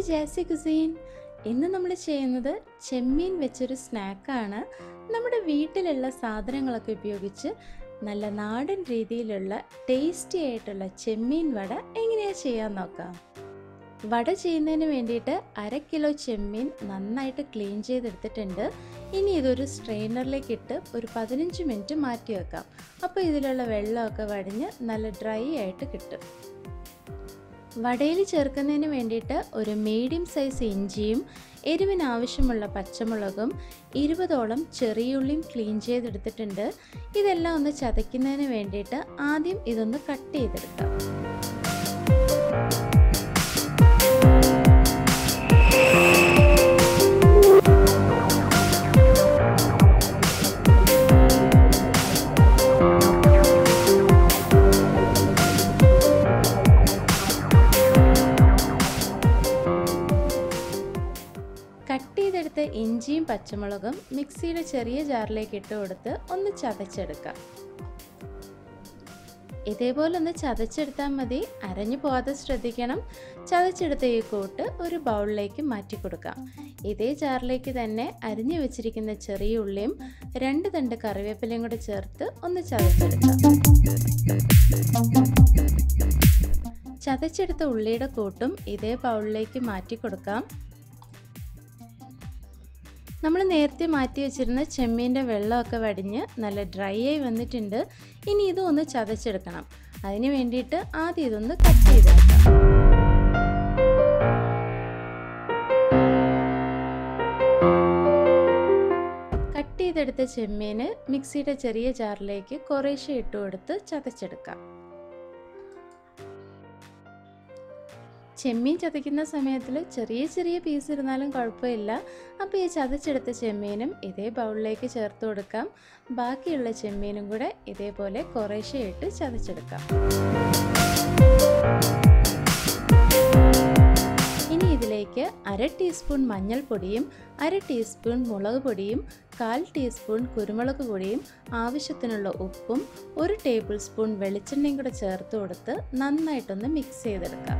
Jazzy Cuisine. ഇന്ന് നമ്മൾ ചെയ്യുന്നത് ചെമ്മീൻ വെച്ചൊരു സ്നാക്കാണ്. നമ്മുടെ വീട്ടിലുള്ള സാധനങ്ങളൊക്കെ ഉപയോഗിച്ച് നല്ല നാടൻ രീതിയിലുള്ള ടേസ്റ്റി ആയിട്ടുള്ള ചെമ്മീൻ വട എങ്ങനെയാണ് ചെയ്യാൻ നോക്കാം. വട ചെയ്യുന്നതിന് വേണ്ടിയിട്ട് 1/2 കിലോ ചെമ്മീൻ നന്നായിട്ട് ക്ലീൻ ചെയ്തെടുത്തിട്ടുണ്ട്. ഇനി ഇതൊരു സ്ട്രെയിനറിലേക്ക് ഇട്ട് ഒരു 15 മിനിറ്റ് മാറ്റി വെക്കാം. അപ്പോൾ ഇതിലുള്ള വെള്ളമൊക്കെ വടിഞ്ഞ് നല്ല ഡ്രൈ ആയിട്ട് കിട്ടും. വടയിൽ ചേർക്കുന്നതിന് വേണ്ടിയിട്ട് ഒരു മീഡിയം സൈസ് ഇഞ്ചിയും എരിവിന് ആവശ്യമുള്ള പച്ചമുളകും 20ഓളം ചെറിയുള്ളിയും ക്ലീൻ ചെയ്തെടുത്തിട്ടുണ്ട്. ഇതെല്ലാം ഒന്ന് ചതയ്ക്കുന്നതിന് വേണ്ടിയിട്ട് ആദ്യം ഇതൊന്ന് കട്ട് ചെയ്തെടുക്കാം. കട്ട് ചെയ്തെടുത്ത ഇഞ്ചിയും പച്ചമുളകും മിക്സിയുടെ ചെറിയ ജാറിലേക്ക് ഇട്ട് കൊടുത്ത് ഒന്ന് ചതച്ചെടുക്കാം. ഇതേപോലെ ഒന്ന് ചതച്ചെടുത്താൽ മതി, അരഞ്ഞു പോകാതെ ശ്രദ്ധിക്കണം. ചതച്ചെടുത്ത ഈ കൂട്ട് ഒരു ബൗളിലേക്ക് മാറ്റി കൊടുക്കാം. ഇതേ ജാറിലേക്ക് തന്നെ അരിഞ്ഞു വെച്ചിരിക്കുന്ന ചെറിയ ഉള്ളിയും 2 തണ്ട് കറിവേപ്പിലയും കൂടെ ചേർത്ത് ഒന്ന് ചതച്ചെടുക്കാം. ചതച്ചെടുത്ത ഉള്ളിയുടെ കൂട്ടും ഇതേ ബൗളിലേക്ക് മാറ്റി കൊടുക്കാം. നമ്മൾ നേരത്തെ മാറ്റി വെച്ചിരുന്ന ചെമ്മീൻ്റെ വെള്ളമൊക്കെ വടിഞ്ഞ് നല്ല ഡ്രൈ ആയി വന്നിട്ടുണ്ട്. ഇനി ഇതും ഒന്ന് ചതച്ചെടുക്കണം. അതിന് വേണ്ടിയിട്ട് ആദ്യം ഇതൊന്ന് കട്ട് ചെയ്തെടുക്കാം. കട്ട് ചെയ്തെടുത്ത ചെമ്മീന് മിക്സിയുടെ ചെറിയ ജാറിലേക്ക് കുറേശ്ശെ ഇട്ട് കൊടുത്ത് ചതച്ചെടുക്കാം. ചെമ്മീൻ ചതയ്ക്കുന്ന സമയത്തിൽ ചെറിയ ചെറിയ പീസ് ഇരുന്നാലും കുഴപ്പമില്ല. അപ്പോൾ ഈ ചതച്ചെടുത്ത ചെമ്മീനും ഇതേ ബൗളിലേക്ക് ചേർത്ത് കൊടുക്കാം. ബാക്കിയുള്ള ചെമ്മീനും കൂടെ ഇതേപോലെ കുറേശ്ശെ ഇട്ട് ചതച്ചെടുക്കാം. ഇനി ഇതിലേക്ക് 1/2 ടീസ്പൂൺ മഞ്ഞൾപ്പൊടിയും 1/2 ടീസ്പൂൺ മുളക് പൊടിയും 1/4 ടീസ്പൂൺ കുരുമുളക് പൊടിയും ആവശ്യത്തിനുള്ള ഉപ്പും 1 ടേബിൾ സ്പൂൺ വെളിച്ചെണ്ണയും കൂടെ ചേർത്ത് കൊടുത്ത് നന്നായിട്ടൊന്ന് മിക്സ് ചെയ്തെടുക്കാം.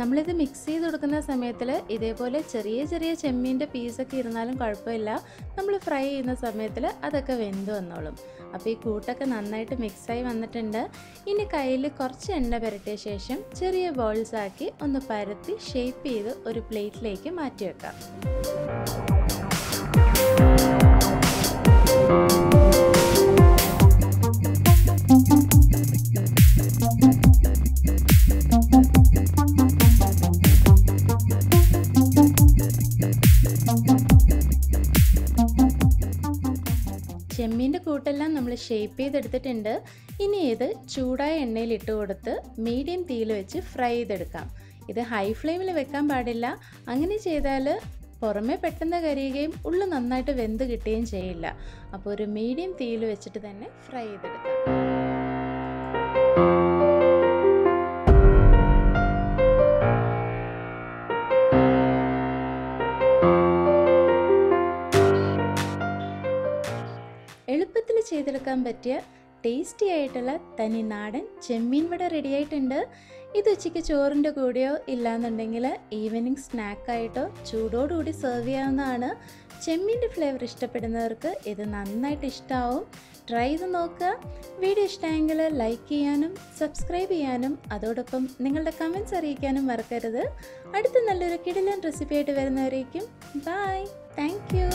നമ്മളിത് മിക്സ് ചെയ്ത് കൊടുക്കുന്ന സമയത്തിൽ ഇതേപോലെ ചെറിയ ചെറിയ ചെമ്മീൻ്റെ പീസൊക്കെ ഇരുന്നാലും കുഴപ്പമില്ല. നമ്മൾ ഫ്രൈ ചെയ്യുന്ന സമയത്തിൽ അതൊക്കെ വെന്ത് വന്നോളും. അപ്പോൾ ഈ കൂട്ടൊക്കെ നന്നായിട്ട് മിക്സായി വന്നിട്ടുണ്ട്. ഇനി കയ്യിൽ കുറച്ച് എണ്ണ പുരട്ടിയ ശേഷം ചെറിയ ബോൾസ് ആക്കി ഒന്ന് പരത്തി ഷേപ്പ് ചെയ്ത് ഒരു പ്ലേറ്റിലേക്ക് മാറ്റി വെക്കാം. ചെമ്മീൻ്റെ കൂട്ടെല്ലാം നമ്മൾ ഷേപ്പ് ചെയ്തെടുത്തിട്ടുണ്ട്. ഇനി ഇത് ചൂടായ എണ്ണയിൽ ഇട്ട് കൊടുത്ത് മീഡിയം തീയിൽ വെച്ച് ഫ്രൈ ചെയ്തെടുക്കാം. ഇത് ഹൈ ഫ്ലെയിമിൽ വെക്കാൻ പാടില്ല. അങ്ങനെ ചെയ്താൽ പുറമേ പെട്ടെന്ന് കരിയുകയും ഉള്ളു നന്നായിട്ട് വെന്ത് കിട്ടുകയും ചെയ്യില്ല. അപ്പോൾ ഒരു മീഡിയം തീയിൽ വെച്ചിട്ട് തന്നെ ഫ്രൈ ചെയ്തെടുക്കാം. എളുപ്പത്തിൽ ചെയ്തെടുക്കാൻ പറ്റിയ ടേസ്റ്റി ആയിട്ടുള്ള തനി നാടൻ ചെമ്മീൻ വട റെഡി ആയിട്ടുണ്ട്. ഇത് ഉച്ചയ്ക്ക് ചോറിൻ്റെ കൂടെയോ ഇല്ലാന്നുണ്ടെങ്കിൽ ഈവനിങ് സ്നാക്കായിട്ടോ ചൂടോടുകൂടി സെർവ് ചെയ്യാവുന്നതാണ്. ചെമ്മീൻ്റെ ഫ്ലേവർ ഇഷ്ടപ്പെടുന്നവർക്ക് ഇത് നന്നായിട്ട് ഇഷ്ടമാവും. ട്രൈ ചെയ്ത് നോക്കുക. വീഡിയോ ഇഷ്ടമായെങ്കിൽ ലൈക്ക് ചെയ്യാനും സബ്സ്ക്രൈബ് ചെയ്യാനും അതോടൊപ്പം നിങ്ങളുടെ കമൻറ്റ്സ് അറിയിക്കാനും മറക്കരുത്. അടുത്ത നല്ലൊരു കിടിലൻ റെസിപ്പി ആയിട്ട് വരുന്നവരേക്കും ബൈ. Thank you.